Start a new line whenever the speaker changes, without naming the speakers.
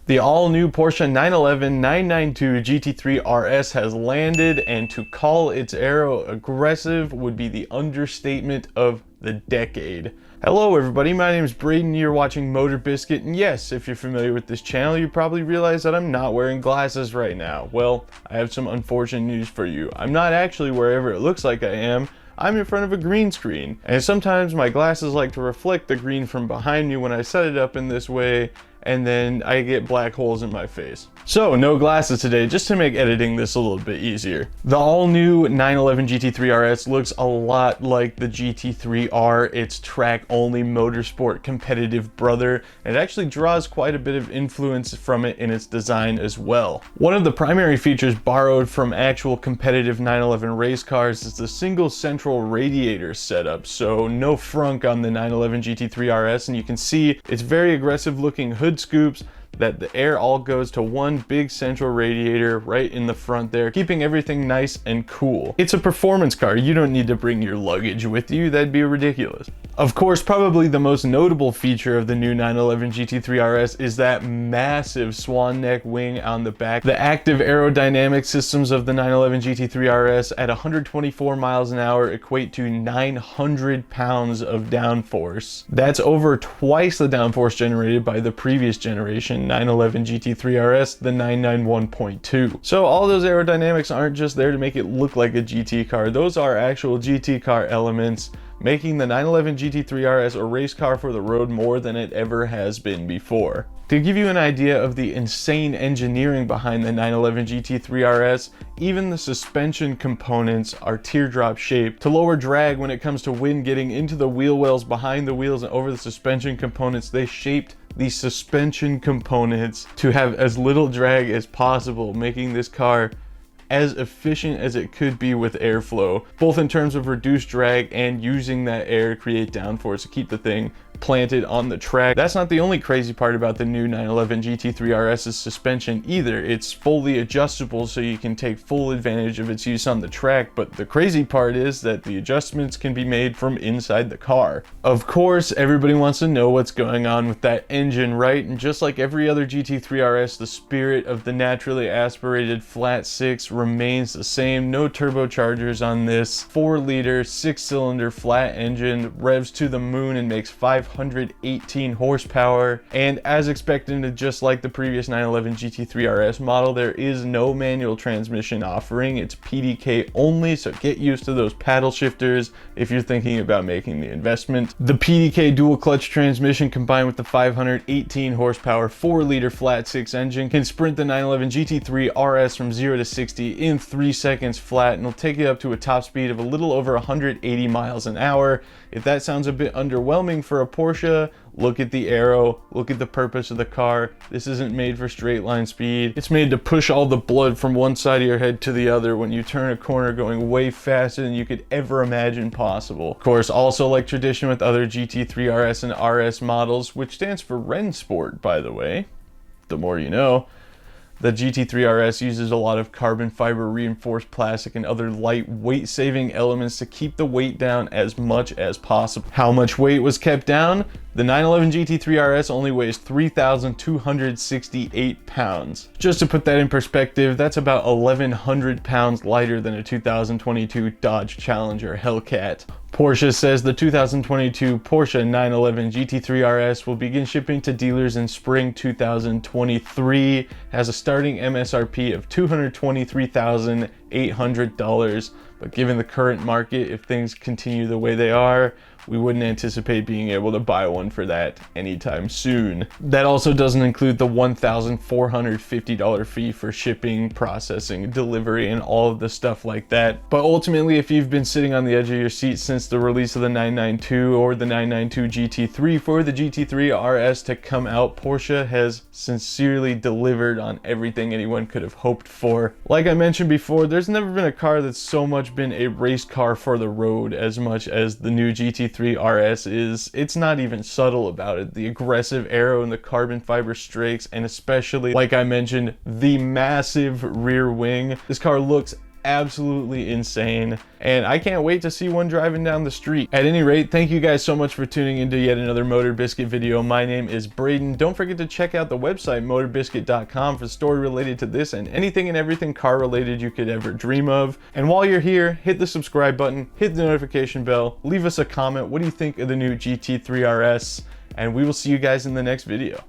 The all-new Porsche 911 992 GT3 RS has landed, and to call its Aero aggressive would be the understatement of the decade. Hello everybody, my name is Braden, you're watching MotorBiscuit, and yes, if you're familiar with this channel, you probably realize that I'm not wearing glasses right now. Well, I have some unfortunate news for you. I'm not actually wherever it looks like I am. I'm in front of a green screen, and sometimes my glasses like to reflect the green from behind me when I set it up in this way, and then I get black holes in my face. So no glasses today, just to make editing this a little bit easier. The all-new 911 GT3 RS looks a lot like the GT3 R, its track-only motorsport competitive brother, and it actually draws quite a bit of influence from it in its design as well. One of the primary features borrowed from actual competitive 911 race cars is the single central radiator setup, so no frunk on the 911 GT3 RS, and you can see its very aggressive looking hood scoops, that the air all goes to one big central radiator right in the front there, keeping everything nice and cool. It's a performance car, you don't need to bring your luggage with you, that'd be ridiculous. Of course, probably the most notable feature of the new 911 GT3 RS is that massive swan neck wing on the back. The active aerodynamic systems of the 911 GT3 RS at 124 miles an hour equate to 900 pounds of downforce. That's over twice the downforce generated by the previous generation 911 GT3 RS, the 991.2. So all those aerodynamics aren't just there to make it look like a GT car, those are actual GT car elements, making the 911 GT3 RS a race car for the road more than it ever has been before. To give you an idea of the insane engineering behind the 911 GT3 RS, even the suspension components are teardrop shaped to lower drag when it comes to wind getting into the wheel wells behind the wheels and over the suspension components. They shaped the suspension components to have as little drag as possible, making this car as efficient as it could be with airflow, both in terms of reduced drag and using that air to create downforce to keep the thing planted on the track. That's not the only crazy part about the new 911 GT3 RS's suspension either. It's fully adjustable so you can take full advantage of its use on the track, but the crazy part is that the adjustments can be made from inside the car. Of course, everybody wants to know what's going on with that engine, right? And just like every other GT3 RS, the spirit of the naturally aspirated flat six remains the same. No turbochargers on this 4-liter 6-cylinder flat engine, revs to the moon and makes 518 horsepower, and as expected, and just like the previous 911 GT3 RS model, there is no manual transmission offering. It's PDK only, so get used to those paddle shifters if you're thinking about making the investment. The PDK dual clutch transmission combined with the 518 horsepower 4-liter flat 6 engine can sprint the 911 GT3 RS from 0 to 60 in 3 seconds flat, and it'll take it up to a top speed of a little over 180 miles an hour. If that sounds a bit underwhelming for a Porsche, look at the Aero, look at the purpose of the car. This isn't made for straight line speed. It's made to push all the blood from one side of your head to the other when you turn a corner, going way faster than you could ever imagine possible. Of course, also like tradition with other GT3 RS and RS models, which stands for Rennsport, by the way, the more you know, the GT3 RS uses a lot of carbon fiber reinforced plastic and other light weight saving elements to keep the weight down as much as possible. How much weight was kept down? The 911 GT3 RS only weighs 3,268 pounds. Just to put that in perspective, that's about 1,100 pounds lighter than a 2022 Dodge Challenger Hellcat. Porsche says the 2022 Porsche 911 GT3 RS will begin shipping to dealers in spring 2023, has a starting MSRP of $223,800, but given the current market, if things continue the way they are, we wouldn't anticipate being able to buy one for that anytime soon. That also doesn't include the $1,450 fee for shipping, processing, delivery, and all of the stuff like that. But ultimately, if you've been sitting on the edge of your seat since the release of the 992 or the 992 GT3 for the GT3 RS to come out, Porsche has sincerely delivered on everything anyone could have hoped for. Like I mentioned before, there's never been a car that's so much been a race car for the road as much as the new GT3 RS is. It's not even subtle about it. The aggressive Aero and the carbon fiber strakes, and especially, like I mentioned, the massive rear wing. This car looks absolutely insane, and I can't wait to see one driving down the street. At any rate, thank you guys so much for tuning into yet another MotorBiscuit video. My name is Braden. Don't forget to check out the website motorbiscuit.com for a story related to this and anything and everything car related you could ever dream of. And while you're here, hit the subscribe button, hit the notification bell, leave us a comment. What do you think of the new GT3 RS? And we will see you guys in the next video.